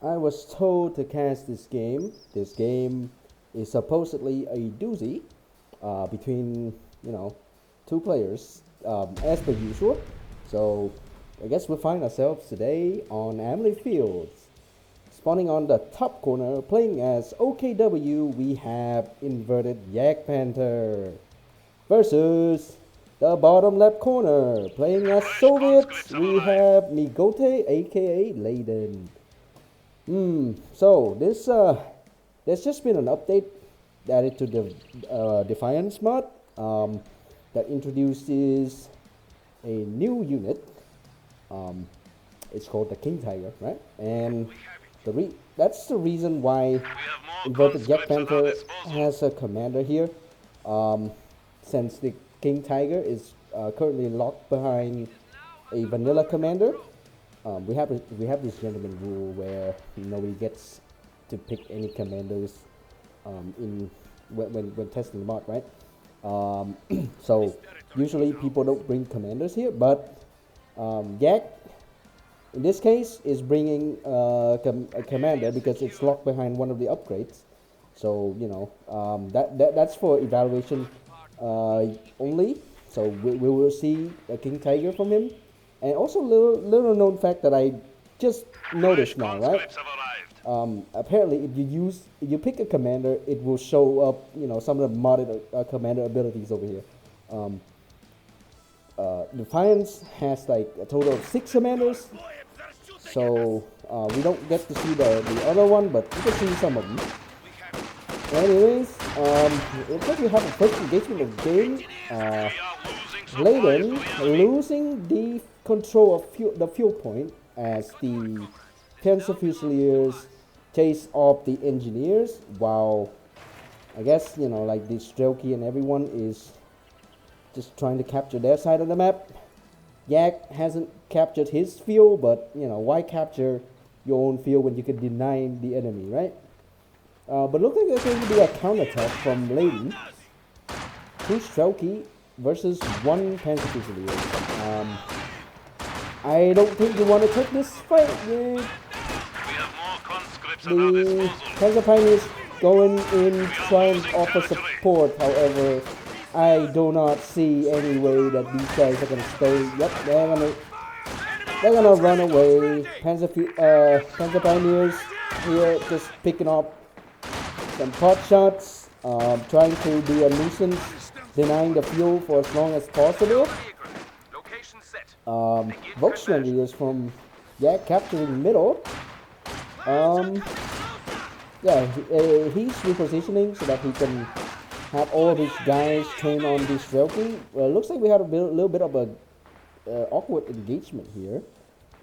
I was told to cast this game. This game is supposedly a doozy between, two players, as per usual. So I guess we'll find ourselves today on Emily Fields. Spawning on the top corner, playing as OKW, we have InvertedJagdpanther versus the bottom left corner, playing as Soviets, we have Migote, aka Leidan. So there's just been an update added to the Defiance mod that introduces a new unit. It's called the King Tiger, right? And that's the reason why InvertedJagdpanther has a commander here. Since the King Tiger is currently locked behind a vanilla commander, we have this gentleman rule where nobody gets to pick any commanders in when testing the mod, right? So usually people don't bring commanders here, but Yak in this case is bringing a commander because it's locked behind one of the upgrades. So that's for evaluation only. So we will see a King Tiger from him. And also little known fact that I just noticed now, right? Apparently, if you pick a commander, it will show up, some of the modded commander abilities over here. Defiance has like a total of 6 commanders, so we don't get to see the other one, but you can see some of them. Anyways, it looks like we have a first engagement of the game. Leidan losing the control of the fuel point as the Panzer Fusiliers chase off the engineers, while I guess like the Strelky and everyone is just trying to capture their side of the map. Yak hasn't captured his field, but why capture your own field when you can deny the enemy, right? But looks like there's going to be a counterattack from Leidan. 2 Strelky versus 1 Panzer Fusilier. I don't think you want to take this fight with the Panzer Pioneers going in trying to offer support. However, I do not see any way that these guys are gonna stay. Yep, they're gonna run away. Panzer Pioneers here just picking up some pot shots, trying to be a nuisance, denying the fuel for as long as possible. Volkswagen is from capturing middle. He's repositioning so that he can have all of his guys train on this Strelky. Looks like we had a little bit of a awkward engagement here.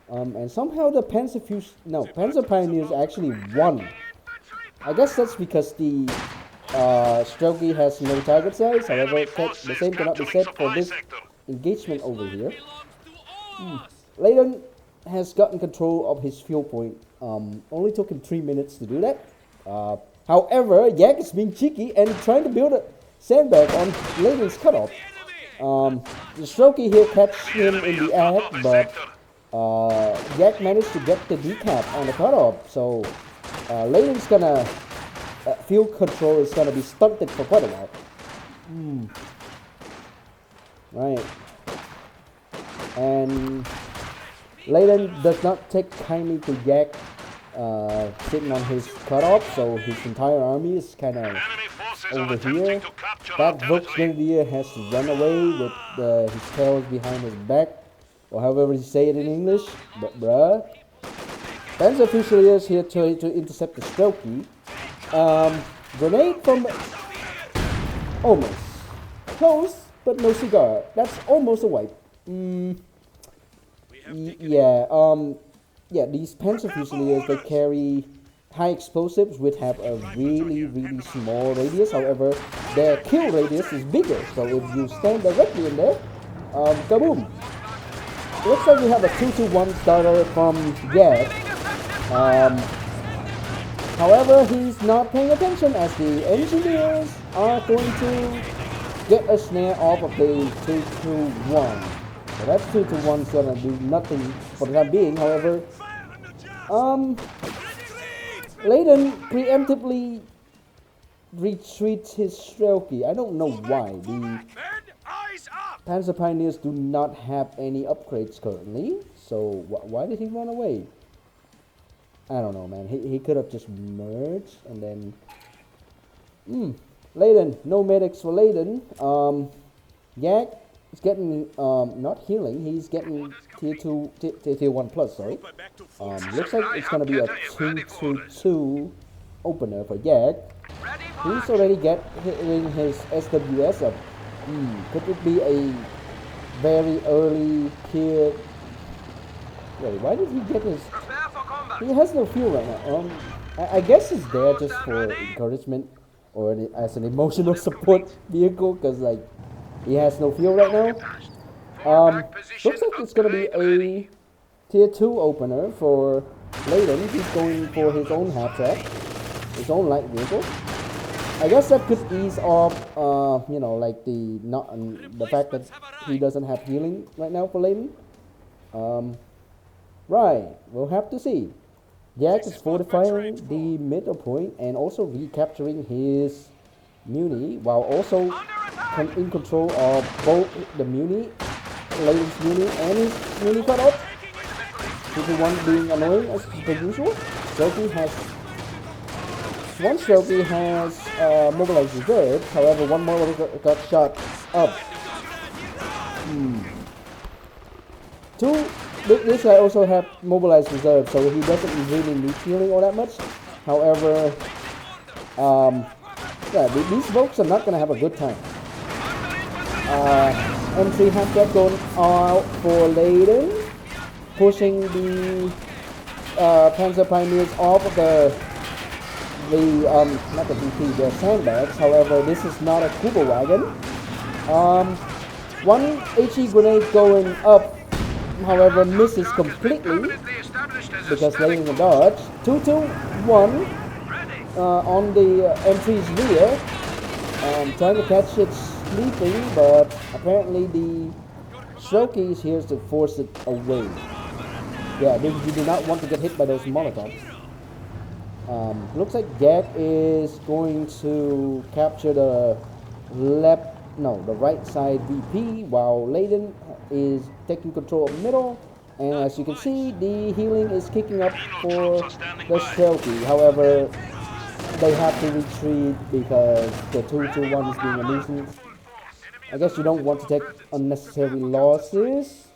And somehow the Panzer Pioneers actually won. I guess that's because the Strelky has no target size. However, the same cannot be said for this engagement over here. Leidan has gotten control of his fuel point. Only took him 3 minutes to do that. However, Yak is being cheeky and trying to build a sandbag on Leidan's cutoff. The Strelky here catch him in the act, but Yak managed to get the decap on the cutoff. So Leidan's gonna fuel control is gonna be stunted for quite a while. Right. And Leidan does not take kindly to Yak sitting on his cutoff, so his entire army is kind of over here. That Volksgrenadier has to run away with his tails behind his back, or however you say it in English. But bruh, Panzer Fusiliers here to intercept the Strelky. Grenade from almost close, but no cigar. That's almost a wipe. These Panzer Fusiliers, they carry high explosives which have a really small radius. However, their kill radius is bigger, so if you stand directly in there, kaboom! Looks like we have a 2-1 starter from Yak. However, he's not paying attention as the engineers are going to get a snare off of the 2-1. So that's 2-1 is gonna do nothing for the time being. However, Leidan preemptively retreats his Strelky. I don't know why. The Panzer Pioneers do not have any upgrades currently, so why did he run away? I don't know, man. He could have just merged and then... Leidan, no medics for Leidan. Yak is getting, not healing, he's getting tier 2, tier 1 plus, sorry. Looks like it's gonna be a 2-2-2 opener for Yak. He's already getting his SWS up. Could it be a very early tier... Wait, why did he get his... He has no fuel right now. I guess he's there just for encouragement or as an emotional support vehicle, because like he has no fuel right now. Looks like it's gonna be a tier 2 opener for Leidan. He's going for his own half track, his own light vehicle. I guess that could ease off, you know, like the fact that he doesn't have healing right now for Leidan. Right, we'll have to see. Yak is fortifying the middle point and also recapturing his Muni, while also in control of both the Muni, Leidan's Muni, and his Muni cutoff. 2-1 being annoying as per usual. One Strelky has mobilized reserve, however one more got shot up. This guy also have mobilized reserve, so he doesn't really need healing all that much. However, yeah, these folks are not gonna have a good time. M3 has that going out for Leidan, pushing the Panzer Pioneers off of not the BP, the sandbags. However, this is not a Kuba wagon. One HE grenade going up, however, misses completely because Leidan a dodge. 2-2-1 on the M3's rear, trying to catch it sleeping, but apparently the Strelky is here to force it away. Yeah, you do not want to get hit by those Molotovs. Looks like Yak is going to capture the right side VP, while Leidan is taking control of middle. And as you can see, the healing is kicking up for the Strelky. However, they have to retreat because the 2-2-1 is being a nuisance. I guess you don't want to take unnecessary losses.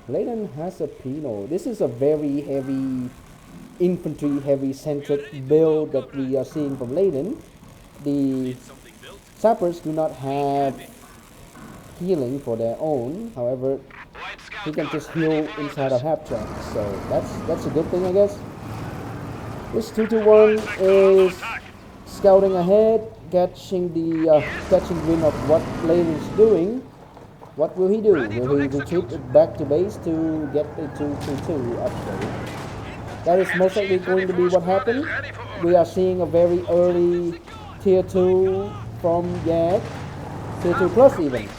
Leidan has a Pino. This is a very heavy infantry heavy centric build that we are seeing from Leidan. The sappers do not have healing for their own, however he can just heal inside a half track, so that's a good thing, I guess. This 2-2-1 is scouting ahead, catching wind of what Leidan is doing. What will he do? Will he retreat back to base to get a 2-2-2 upgrade? That is most likely going to be what happened. We are seeing a very early tier 2 from Yak, tier 2 plus even.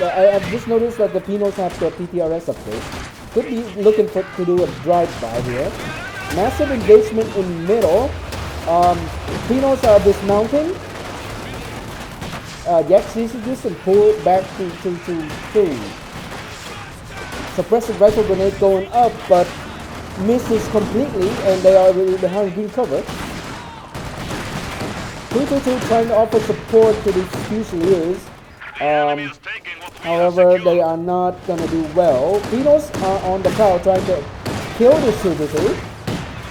I've just noticed that the Pinos have the PTRS upgrade. Could be looking to do a drive-by here. Massive engagement in middle. Pinos are dismounting. Yak sees this and pull back to 2-2-2. Suppressive rifle grenade going up, but misses completely, and they are really behind green cover. 2-2-2 trying to offer support to these Fusiliers. However, they are not gonna do well. Pinos are on the prowl trying to kill this 2-2-2.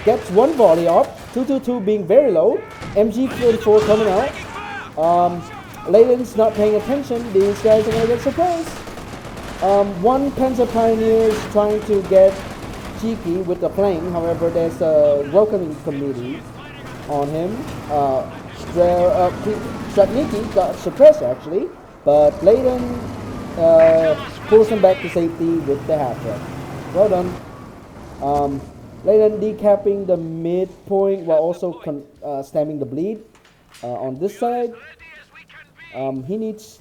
Gets one volley off. 2-2-2 being very low. MG-34 coming out. Leidan's not paying attention. These guys are gonna get surprised. One Panzer Pioneer is trying to get cheeky with the plane. However, there's a welcoming committee on him. Stratniki got suppressed actually, but Leidan pulls him back to safety with the half track. Well done. Leidan decapping the midpoint while also stemming the bleed on this side. He needs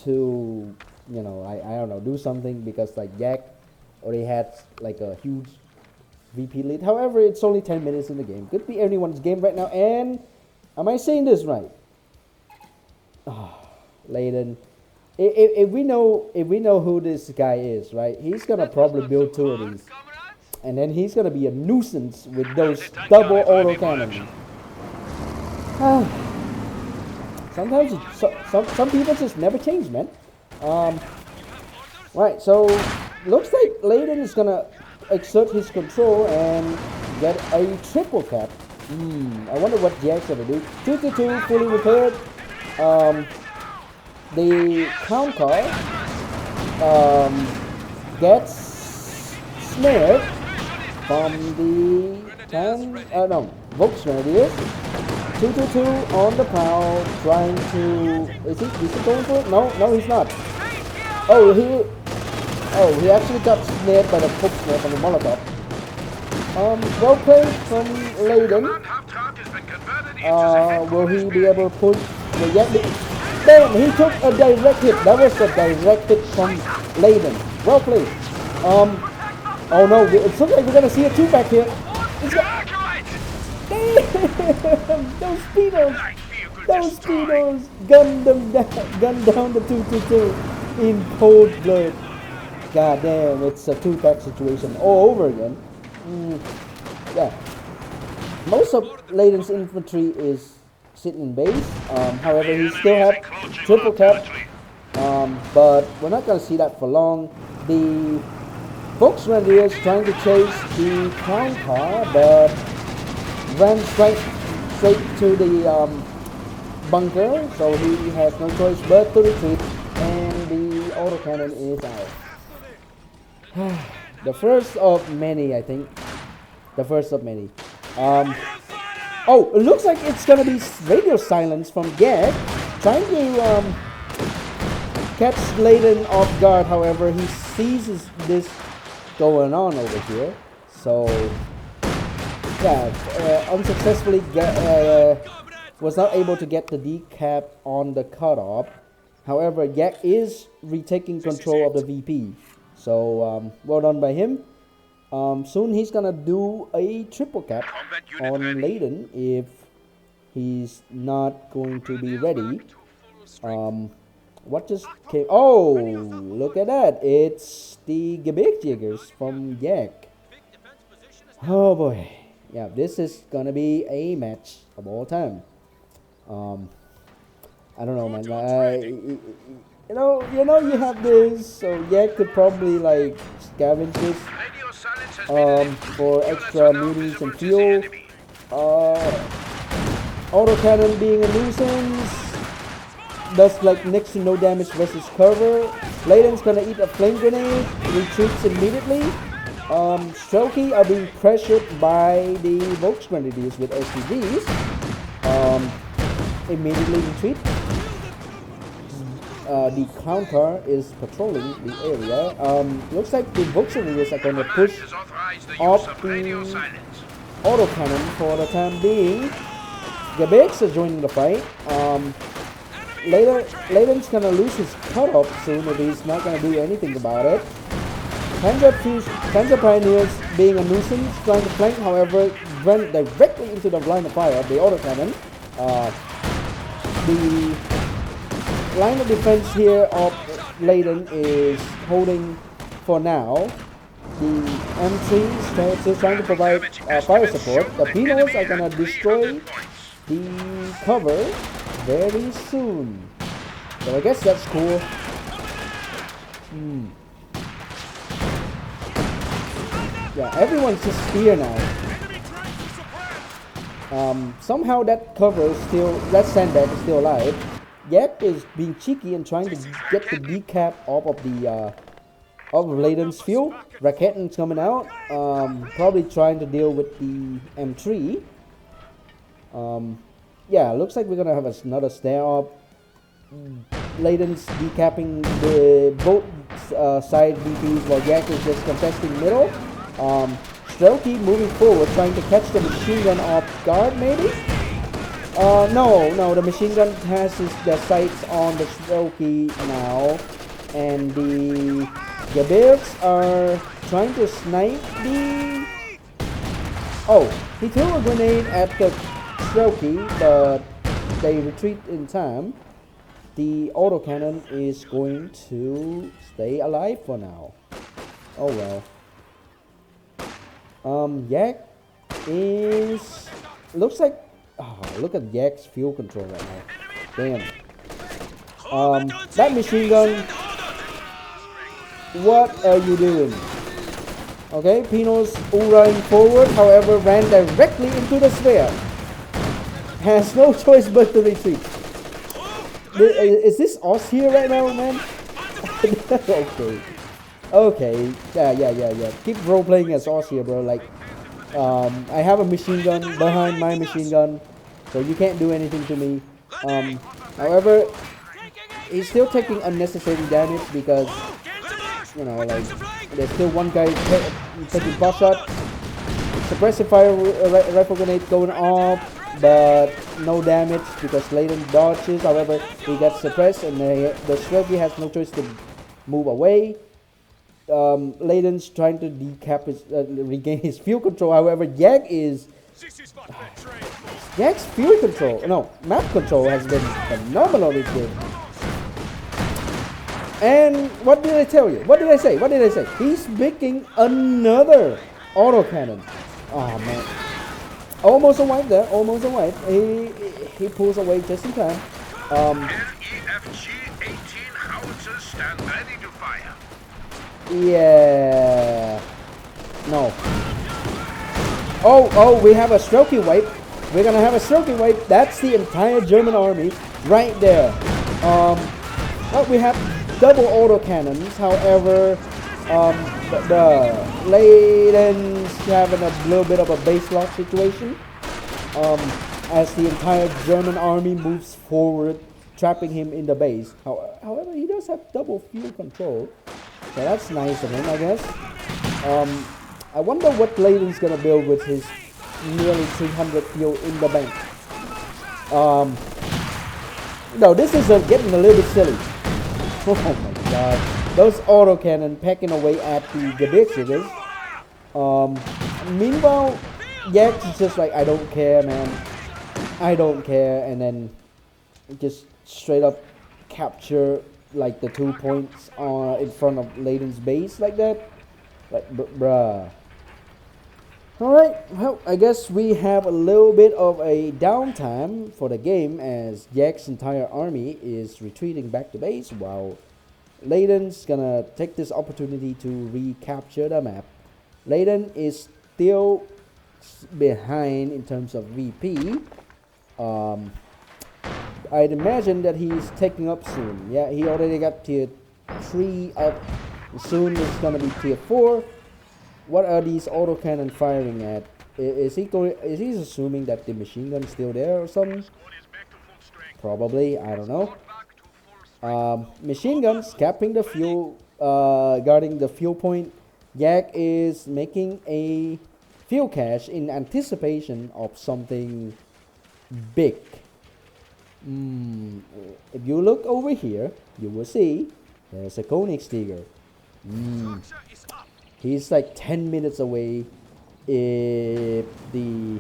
to you know, I don't know, do something, because like Jak already had like a huge VP lead. However, it's only 10 minutes in the game. Could be anyone's game right now. And am I saying this right? Leidan. If we know who this guy is, right? He's gonna probably build 2 of these, and then he's gonna be a nuisance with those double auto cannons. Sometimes some people just never change, man. Right, so looks like Leidan is gonna exert his control and get a triple cap. I wonder what Jak's gonna do. 2-2 fully repaired. The crown car gets snared from the Volkswagen. It is 2-2 on the prowl, trying to. Is he going for it? No, he's not. He actually got snared by the Volkswagen from the Molotov. Well played from Leidan. Will he be able to push the Yak? Damn, he took a direct hit. That was a direct hit from Leidan. Well played. Oh no, it looks like we're gonna see a 2 back here. Damn, those speedos gunned down the 2-2 in cold blood. God damn, it's a 2-pack situation all over again. Yeah. Most of Leidan's infantry is sitting in base. However, he still has triple cap. But we're not going to see that for long. The Volkswagen is trying to chase the crown car, but ran straight to the bunker, so he has no choice but to retreat, and the autocannon is out. The first of many, I think. The first of many. Oh, it looks like it's gonna be radio silence from Jak, trying to catch Leidan off guard. However, he sees this going on over here, so yeah, unsuccessfully was not able to get the decap on the cutoff. However, Jak is retaking control of the VP, so well done by him. Soon he's gonna do a triple cap on Leidan if he's not going to be ready. What just came? Oh, look at that! It's the InvertedJagers from Jak. Oh boy, yeah, this is gonna be a match of all time. I don't know, man. You have this, so Jak could probably like scavenge this for extra munitions and fuel. Autocannon being a nuisance does like next to no damage versus cover. Leidan's gonna eat a flame grenade, retreats immediately. Strelky are being pressured by the Volkswagen with SPGs. Immediately retreat. The crown car is patrolling the area. Looks like the Volkswagen are going to push off the autocannon for the time being. Gabex is joining the fight. Leidan's going to lose his cutoff soon if he's not going to do anything about it. Panzer Pioneers being a nuisance, trying to flank, however, went directly into the line of fire of the autocannon. The line of defense here of Leidan is holding for now. The M3 is still trying to provide fire support. The Pinos are going to destroy the cover very soon. So I guess that's cool. Yeah, everyone's just here now. Somehow that cover is still, that sandbag is still alive. Jak is being cheeky and trying to get the decap off of the of Leidan's fuel. Raketten's coming out, probably trying to deal with the M3. Yeah, looks like we're gonna have another stare up. Leidan's decapping the both side VPs while Jak is just contesting middle. Strelky moving forward, trying to catch the machine gun off guard, maybe? No, the machine gun has the sights on the Strelky now. and the bears are trying to snipe the. Oh, he threw a grenade at the Strokey, but they retreat in time. The autocannon is going to stay alive for now. Oh well. Yak is looks like. Oh, look at Yak's fuel control right now. Damn. That machine gun. What are you doing? Okay, Pino's running forward, however, ran directly into the sphere. Has no choice but to retreat. Is this us here right now, man? Okay. Okay. Yeah. Keep role playing as us here, bro. Like, I have a machine gun behind my machine gun, so you can't do anything to me. However, he's still taking unnecessary damage because, you know, like, there's still one guy taking pot shot. Suppressive fire rifle grenade going off, but no damage because Leidan dodges. However, he gets suppressed, and the Strokey has no choice to move away. Leidan's trying to regain his fuel control. However, Yak's fuel control, no, map control has been phenomenal this game. And what did I tell you? What did I say? He's making another autocannon. Oh man. Almost a wipe there. Almost a wipe. He pulls away just in time. LEFG 18 howitzers stand ready to fire. Yeah. No. Oh, we have a Strokey wipe. We're gonna have a Strokey wipe. That's the entire German army right there. Well, we have double autocannons. However, the Leidan's having a little bit of a base lock situation. As the entire German army moves forward, trapping him in the base. However, he does have double fuel control, so that's nice of him, I guess. I wonder what Leidan's gonna build with his nearly 300 fuel in the bank. No, this is getting a little bit silly. Oh my god. Those autocannon pecking away at the Gebirgsjägers. Meanwhile, Yak is just like, I don't care, man. I don't care. And then just straight up capture like the 2 points in front of Leidan's base like that. Like, bruh. Alright, well, I guess we have a little bit of a downtime for the game as Yak's entire army is retreating back to base while Leidan's gonna take this opportunity to recapture the map. Leidan is still behind in terms of VP. I'd imagine that he's taking up soon. Yeah, he already got tier 3 up. Soon it's gonna be tier 4. What are these autocannon firing at? Is he assuming that the machine gun's still there or something? Probably, I don't know. Machine guns capping the fuel, guarding the fuel point. Yak is making a fuel cache in anticipation of something big. If you look over here, you will see there's a Königstiger. He's like 10 minutes away. If the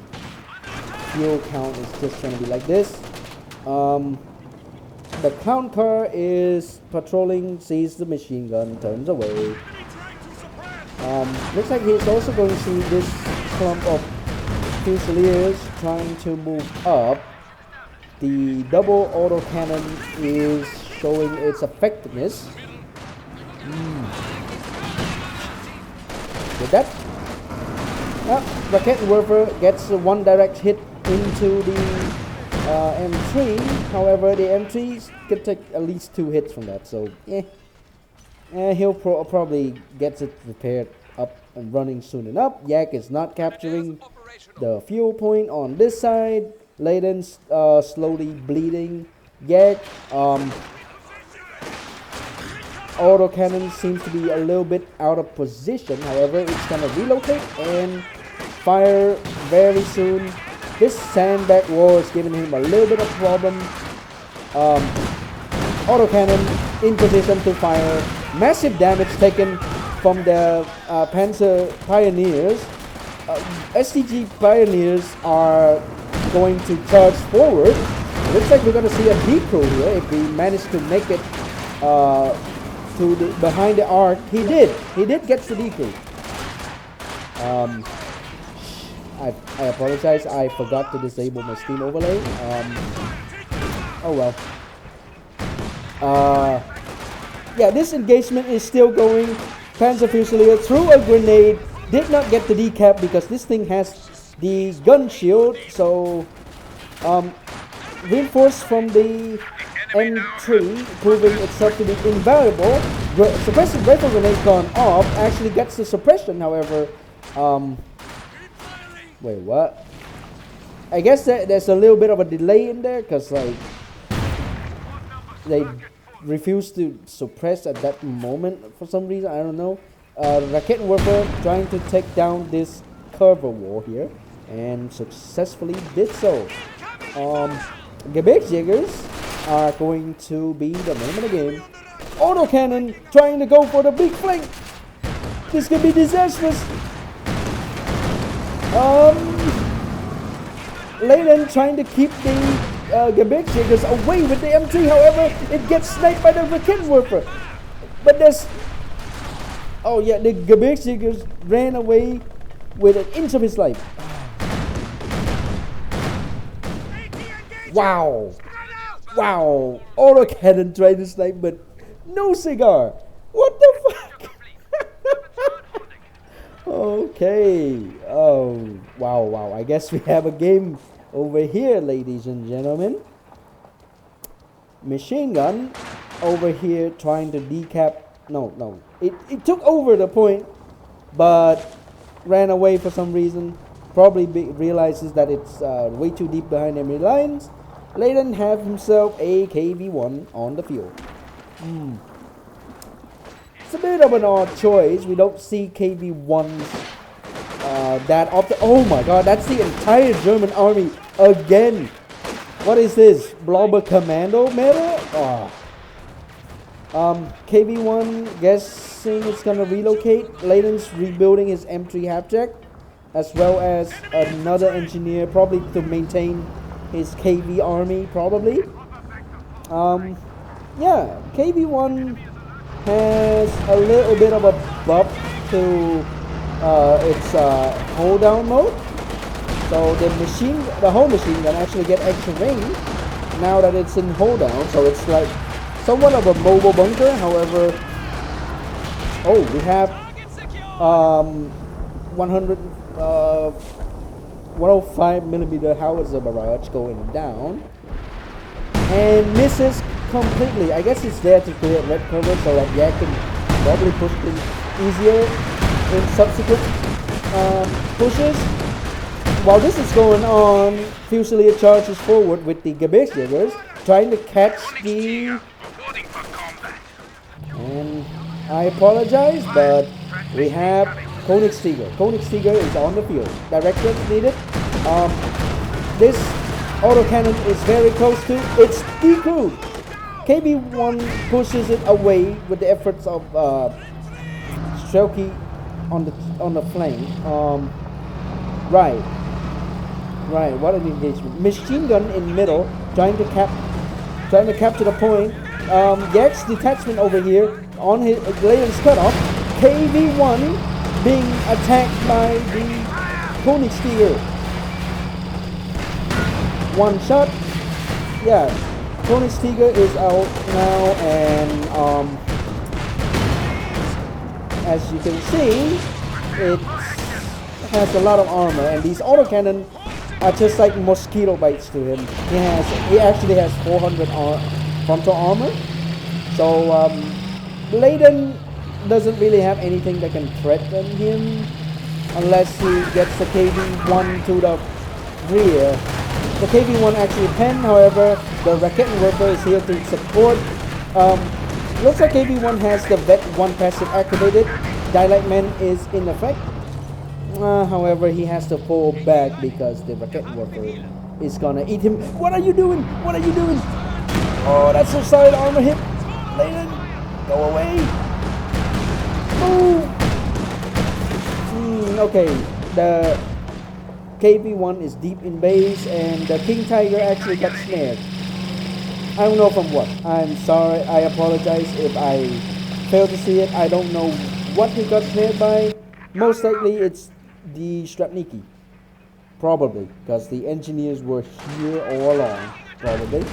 fuel count is just gonna be like this. The clown car is patrolling, sees the machine gun, turns away. Looks like he's also going to see this clump of Fusiliers trying to move up. The double autocannon is showing its effectiveness. With that, Rocket Werfer gets one direct hit into the M3. However, the M3s can take at least 2 hits from that, so he'll probably gets it repaired up and running soon enough. Yak is not capturing the fuel point on this side. Leidan's slowly bleeding. Yak, autocannon seems to be a little bit out of position. However, it's gonna relocate and fire very soon. This sandbag wall is giving him a little bit of problem. autocannon in position to fire. Massive damage taken from the Panzer Pioneers. STG Pioneers are going to charge forward. Looks like we're going to see a decrew here if we manage to make it to the, behind the arc. He did get the decrew. I apologize, I forgot to disable my Steam overlay. Oh well. Yeah, this engagement is still going. Panzer Fusilier threw a grenade, did not get the decap because this thing has the gun shield. So reinforced from the M3, proving itself to be invaluable. Suppressive rifle grenade gone off, actually gets the suppression. However, wait, what? I guess there's a little bit of a delay in there because like they refused to suppress at that moment for some reason. I don't know. Rocket Warfare trying to take down this cover wall here and successfully did so. InvertedJagers are going to be the name of the game. Autocannon trying to go for the big flank. This could be disastrous. Leidan trying to keep the InvertedJagers away with the M3. However, it gets sniped by the Rocket Warfare. But there's... Oh yeah, the InvertedJagers ran away with an inch of his life. Wow. Wow. Autocannon tried to snipe, but no cigar. What the fuck? Okay. Oh, wow. I guess we have a game over here, ladies and gentlemen. Machine gun over here trying to decap. No. It took over the point, but ran away for some reason. Probably realizes that it's way too deep behind enemy lines. Leidan have himself a KV-1 on the field. It's a bit of an odd choice. We don't see KV-1s that often. Oh my god, that's the entire German army again. What is this? Blobber Commando medal? KV-1 guessing it's gonna relocate. Leidan's rebuilding his M3 half-jack, as well as another engineer, probably to maintain his KV army, probably. Yeah, KV-1 has a little bit of a buff to its hold down mode. So the whole machine gun actually get extra range now that it's in hold down. So it's like somewhat of a mobile bunker. However, we have 105mm howitzer barrage going down and misses completely. I guess it's there to create red cover so that Yak can probably push things easier in subsequent pushes. While this is going on, Fusilier charges forward with the InvertedJagers trying to catch the... And I apologize, but we have Koenigsegger. Koenigsegger is on the field. Directions needed. This autocannon is very close to its decrew. KB1 pushes it away with the efforts of Strelky on the flank. Right. What an engagement. Machine gun in middle, trying to capture the point. Yak's detachment over here on his Leidan's cutoff. KB1 being attacked by the Koenigsegger. One shot. Yeah, Koenigsegger is out now, and as you can see, it has a lot of armor, and these autocannon are just like mosquito bites to him. He actually has 400 frontal armor. So Leidan doesn't really have anything that can threaten him unless he gets the KV-1 to the rear. The KV-1 actually penned, however, the Rocket Warfare is here to support. Looks like KV-1 has the Vet 1 passive activated. Daylight Man is in effect. However, he has to pull back because the Rocket Warfare is gonna eat him. What are you doing? Oh, that's a solid armor hit. Leidan, go away. Move. Okay, the KV-1 is deep in base, and the King Tiger actually got snared. I don't know from what. I'm sorry. I apologize if I failed to see it. I don't know what he got snared by. Most likely, it's the Stratniki. Probably, because the engineers were here all along. Probably.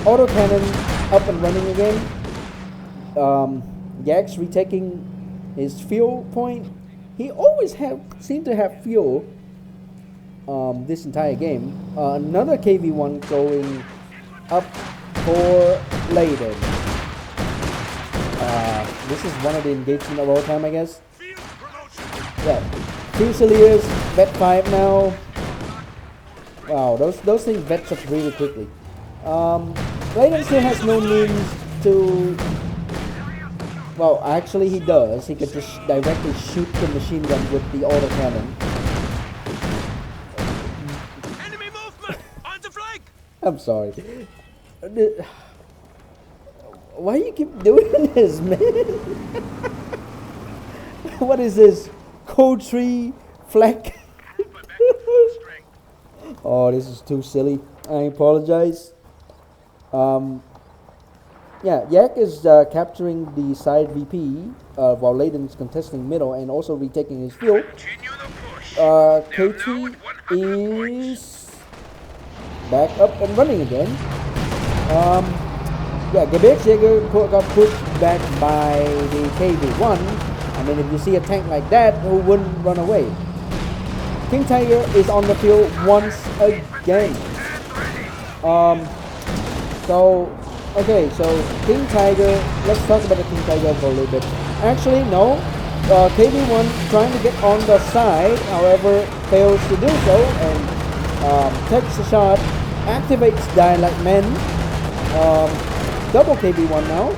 Autocannon up and running again. Yak's retaking his fuel point. He always seemed to have fuel this entire game. Another KV-1 going up for Leidan. This is one of the engagement of all time, I guess. Yeah. Fusiliers, vet 5 now. Wow, those things vets up really quickly. Leidan still has no means to... Well, actually he does. He could just directly shoot the machine gun with the autocannon. Enemy movement! On the flank! I'm sorry. Why you keep doing this, man? What is this? Code tree flag? Oh, this is too silly. I apologize. Yeah, Yak is capturing the side VP while Leidan is contesting middle and also retaking his field. KT is back up and running again. Yeah, InvertedJagdpanther got pushed back by the KV-1. I mean, if you see a tank like that, who wouldn't run away? King Tiger is on the field once again. Okay, so King Tiger, let's talk about the King Tiger for a little bit. Actually, no. KV-1 trying to get on the side, however, fails to do so and takes a shot, activates Dialect Men. Double KV-1 now.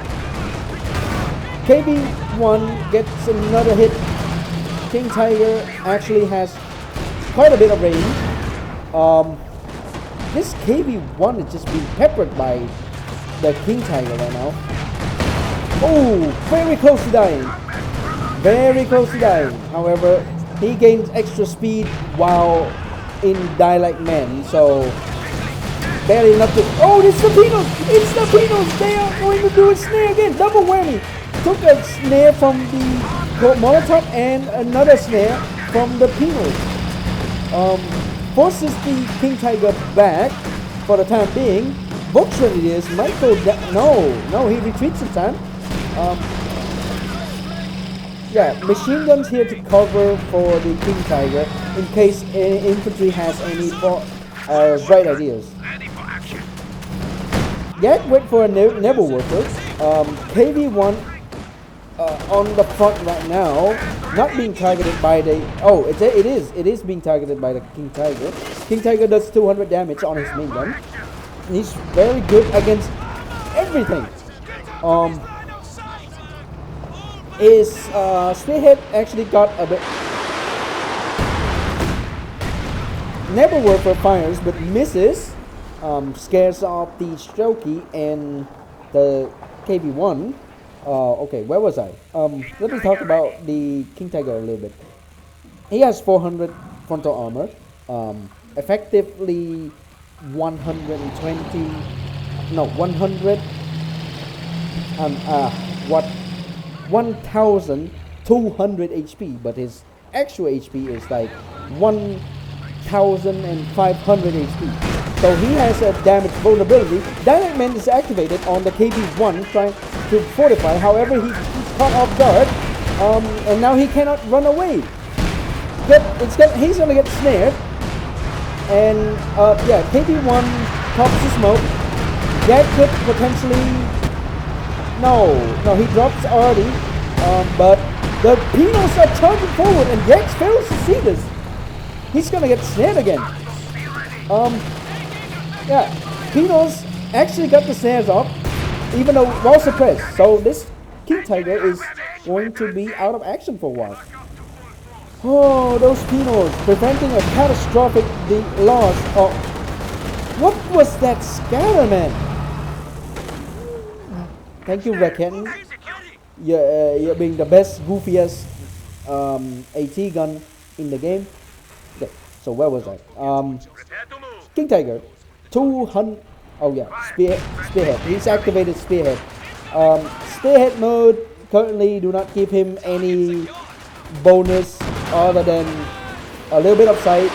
KV-1 gets another hit. King Tiger actually has quite a bit of range. This KV-1 is just being peppered by the King Tiger right now. Oh, very close to dying. Very close to dying. However, he gains extra speed while in Dialect Men, so barely enough to... Oh, it's the Pinos! It's the Pinos! They are going to do a snare again. Double whammy. Took a snare from the Molotov and another snare from the Pinos. Forces the King Tiger back for the time being. Fortunately, it is Michael. No, he retreats in time. Yeah, machine guns here to cover for the King Tiger in case infantry has any bright ideas. Yak went for a Nebel Worker. KV-1 on the front right now, not being targeted by the... Oh, it is being targeted by the King Tiger. King Tiger does 200 damage on his main gun. He's very good against everything. His Spearhead actually got a bit... Nebel Worker fires but misses. Scares off the Strokey and the KV-1. Okay, where was I? Let me talk about the King Tiger a little bit. He has 400 frontal armor. Effectively 120... No, 100... 1,200 HP, but his actual HP is like 1,500 HP. So he has a damage vulnerability. Dialect Men is activated on the KV-1 trying to fortify. However, he's caught off guard, and now he cannot run away. He's gonna get snared. And yeah, KV-1 pops the smoke. Yak could potentially... No, he drops already. But the Pinos are charging forward, and Yak fails to see this. He's gonna get snared again. Yeah, Pinos actually got the snares off, even though well suppressed. So this King Tiger is going to be out of action for a while. Oh, those Pinos preventing a catastrophic loss of... What was that scatter, man? Thank you, Raken. You're being the best, goofiest AT gun in the game. Okay, so where was I? King Tiger, 200. Oh yeah, spearhead. He's activated spearhead. Spearhead mode currently do not give him any bonus other than a little bit of sight.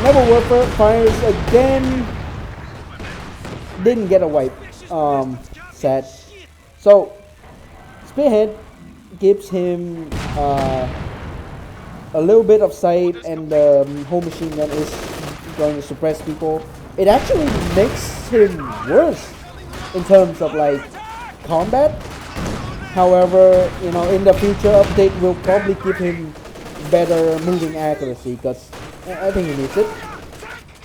Never Warfare fires again. Didn't get a wipe. Sad. So spearhead gives him a little bit of sight, and the whole machine gun is going to suppress people. It actually makes him worse in terms of like combat. However, you know, in the future update will probably give him better moving accuracy, because I think he needs it.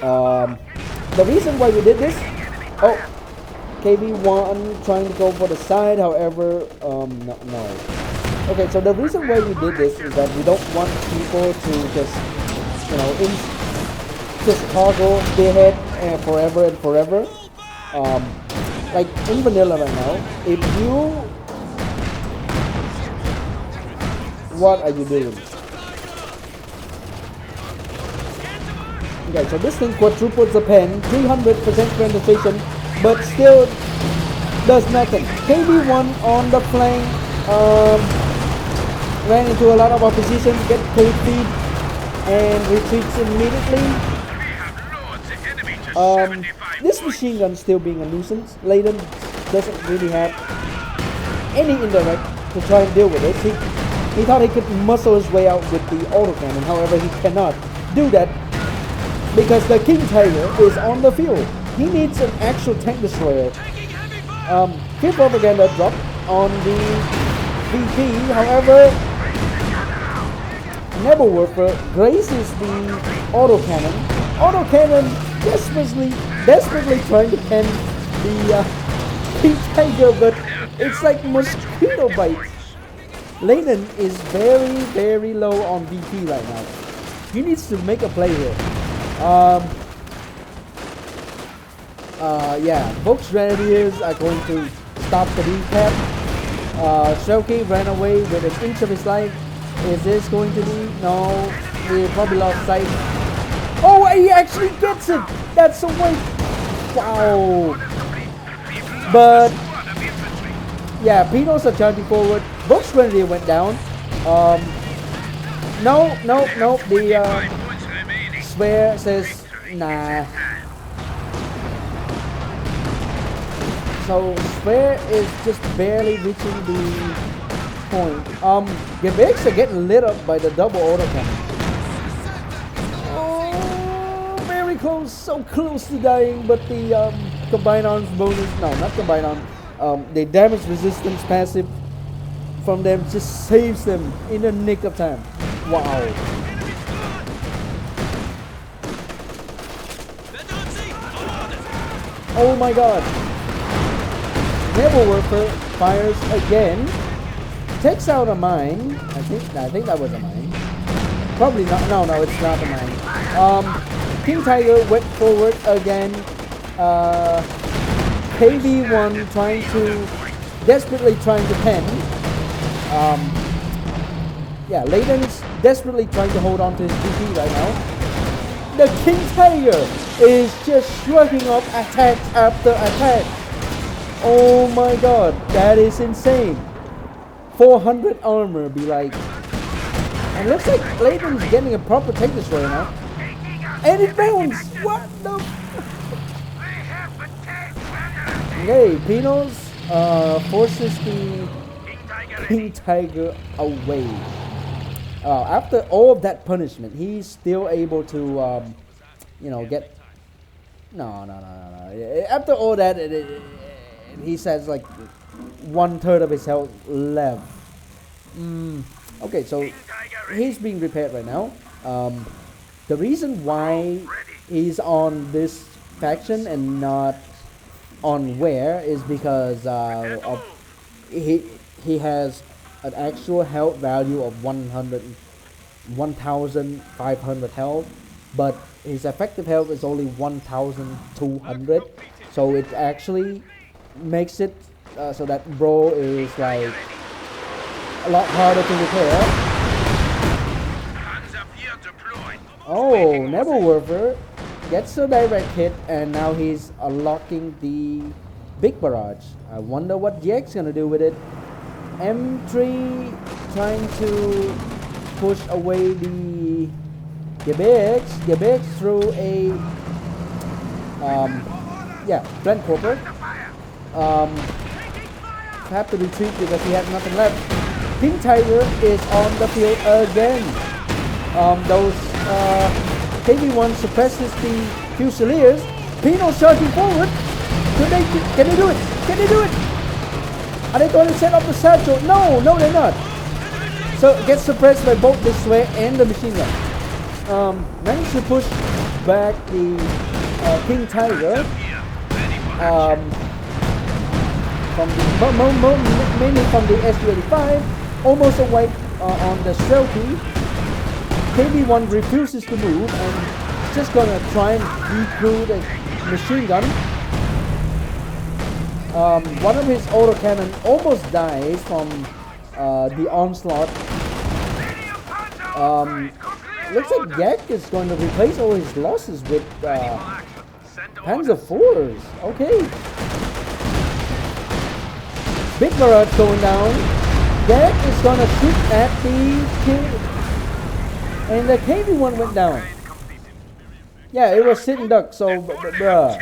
The reason why we did this, oh, KB1 trying to go for the side, however, no. Okay, so the reason why we did this is that we don't want people to just, you know, just toggle spearhead forever and forever. Like in vanilla right now, if you, what are you doing? Okay, so this thing quadruples the pen, 300% penetration, but still does nothing. KB1 on the flank ran into a lot of opposition, get cold feed, and retreats immediately. This machine gun still being a nuisance. Leidan doesn't really have any indirect to try and deal with it. He thought he could muscle his way out with the autocannon, however he cannot do that because the King Tiger is on the field. He needs an actual tank destroyer. Field propaganda dropped on the VP, however, Never Warfare graces the autocannon. Autocannon desperately trying to pen the King Tiger, but it's like mosquito bites. Leidan is very low on VP right now. He needs to make a play here. Yeah, Vox Grenadiers are going to stop the recap. Shelky ran away with an inch of his life. Is this going to be? No, he probably lost sight. Oh, he actually gets it! That's a win! Wow! But yeah, Pinos are charging forward. Vox Grenadier went down. No. The Sphere says nah. So Sphere is just barely reaching the point. Gavex are getting lit up by the double autocannon. Oh, very close, so close to dying, but the combined arms bonus, no, not combined arms, the damage resistance passive from them just saves them in the nick of time. Wow. Oh my god. Never Warfare fires again. Takes out a mine. I think that was a mine. Probably not. No, it's not a mine. King Tiger went forward again. KV1 desperately trying to pen. Yeah, Leidan's desperately trying to hold on to his GP right now. The King Tiger is just shrugging off attack after attack. Oh my god, that is insane. 400 armor be like. And looks like Leidan's getting a proper tank destroyer now. And it bounced! What the? Okay, Pinos forces the King Tiger away. After all of that punishment, he's still able to, get. No. After all that, he says like 1/3 of his health left. Okay, so he's being repaired right now. The reason why he's on this faction and not on Wear is because he has an actual health value of 1,500 health, but his effective health is only 1,200. So it's actually makes it so that bro is like a lot harder to repair. Oh, Never Warfer gets a direct hit, and now he's unlocking the big barrage. I wonder what Jack's gonna do with it. M3 trying to push away the Gebix through a Blend Corporate. Have to retreat because he has nothing left. King Tiger is on the field again. Those KV1 suppresses the Fusiliers. Pino charging forward. Can they do it? Can they do it? Are they going to set up the satchel? No, they're not. So it gets suppressed by both this way and the machine gun. Managed to push back the King Tiger. From the mainly from the SU-85, almost a wipe on the Strelky. KB1 refuses to move and just gonna try and recruit a machine gun. One of his autocannon almost dies from the onslaught. Looks like Yak is going to replace all his losses with Panzer IVs. Okay. Big barrage going down. Yak is gonna shoot at the and the KV1 went down. Yeah, it was sit and duck, so bruh.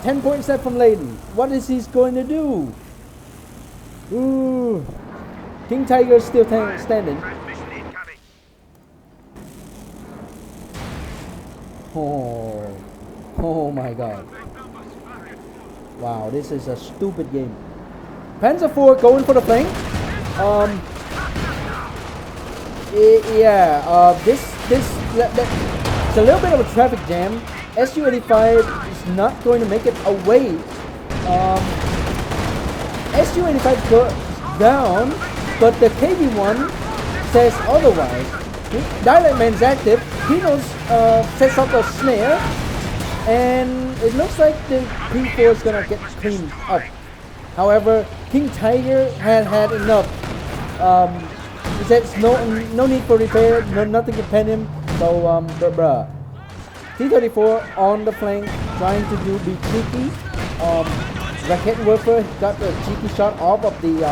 10 points left from Leidan. What is he going to do? Ooh. King Tiger is still standing. Oh my god. Wow, this is a stupid game. Panzer IV going for the flank. It's a little bit of a traffic jam. SU-85 is not going to make it away. SU-85 goes down, but the KV-1 says otherwise. Dialect Man's active. Pinos sets up a snare, and it looks like the P4 is gonna get cleaned up. However, King Tiger had enough. He says no need for repair, nothing can pen him. So bruh. T-34 on the flank, trying to be cheeky. Raketwerfer got a cheeky shot off of the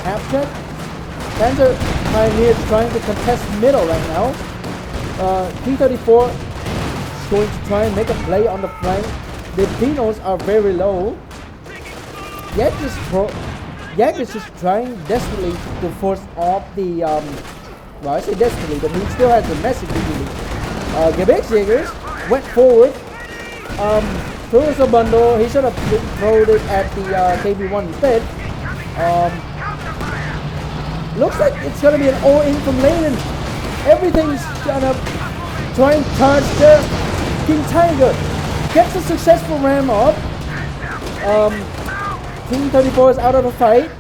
half check. Panzer Pioneer is trying to contest middle right now. T-34 is going to try and make a play on the flank. The Pinos are very low. Yak is just trying desperately to force off the well, I say desperately, but he still has a message to do. Gebexjägers went forward. Throws a bundle. He should have thrown it at the KB1 instead. Looks like it's gonna be an all-in from Leidan. Everything's gonna try and charge the King Tiger. Gets a successful ram up. King 34 is out of the fight.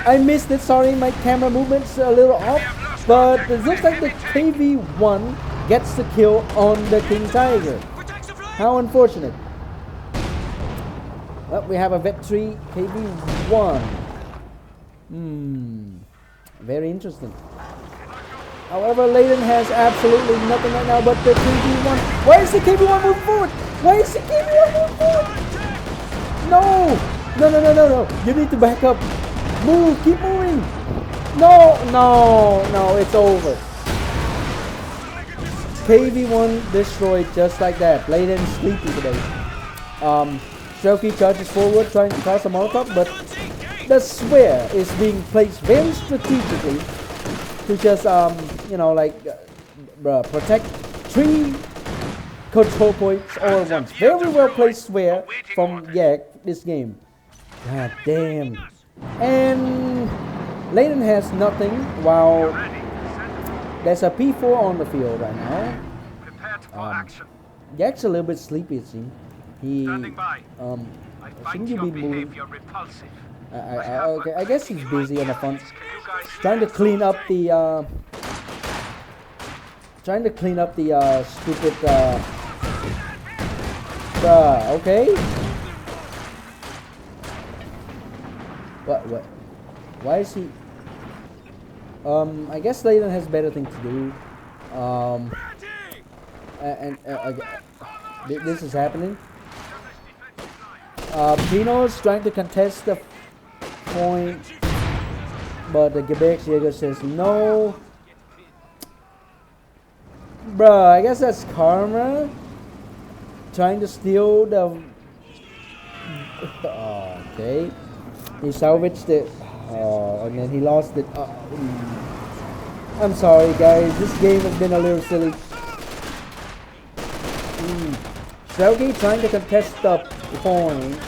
I missed it, sorry, my camera movement's a little off. But it looks like the KV1 gets the kill on the King Tiger. How unfortunate. Well, we have a Vet 3 KV1. Very interesting. However, Leidan has absolutely nothing right now but the KV1. Why is the KV1 moving forward? Why is the KV1 moving forward? No! No. You need to back up. Move, keep moving. No, it's over. KV1 destroyed just like that. Leidan sleepy today. Strelky charges forward, trying to cause a Molotov, but the swear is being placed very strategically to just, protect 3 control points all at once. Very well placed swear from Yak this game. God damn. And Leidan has nothing while there's a P4 on the field right now. Yak's a little bit sleepy, it seems. He, shouldn't you be moving? Okay, I guess he's busy on the front, trying to clean up the, stupid, okay. What? Why is he? I guess Leidan has better thing to do. Um, Ready! and this is happening. Pino's trying to contest the point, but the InvertedJagdpanther says no. Bruh, I guess that's karma. Trying to steal the. Okay. He salvaged it. And then he lost it. I'm sorry, guys. This game has been a little silly. Selgi trying to contest the point.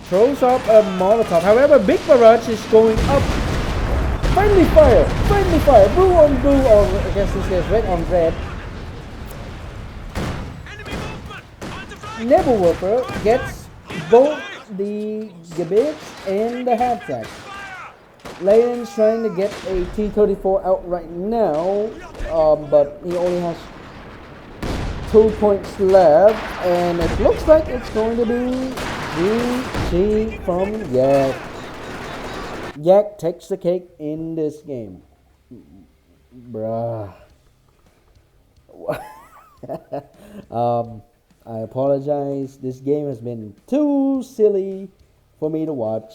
Throws up a Molotov. However, Big Barrage is going up. Friendly fire! Friendly fire! Blue on blue, or I guess this is red on red. Enemy movement! On the flank! Nebelwerfer gets both the Gibbet and the Half-Sack. Leidan's trying to get a T-34 out right now, but he only has 2 points left, and it looks like it's going to be GG from Yak. Yak takes the cake in this game. Bruh. I apologize. This game has been too silly for me to watch.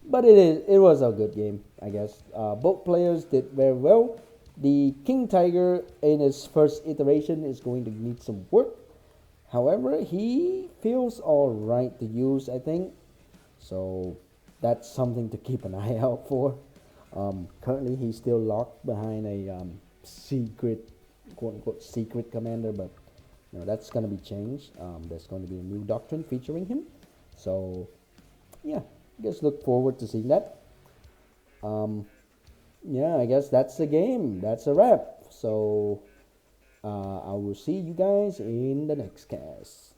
But it was a good game, I guess. Both players did very well. The King Tiger in his first iteration is going to need some work. However, he feels alright to use, I think. So that's something to keep an eye out for. Currently, he's still locked behind a secret, quote-unquote, secret commander, but that's going to be changed. There's going to be a new doctrine featuring him. So, yeah, I guess look forward to seeing that. Yeah, I guess that's the game. That's a wrap. So, I will see you guys in the next cast.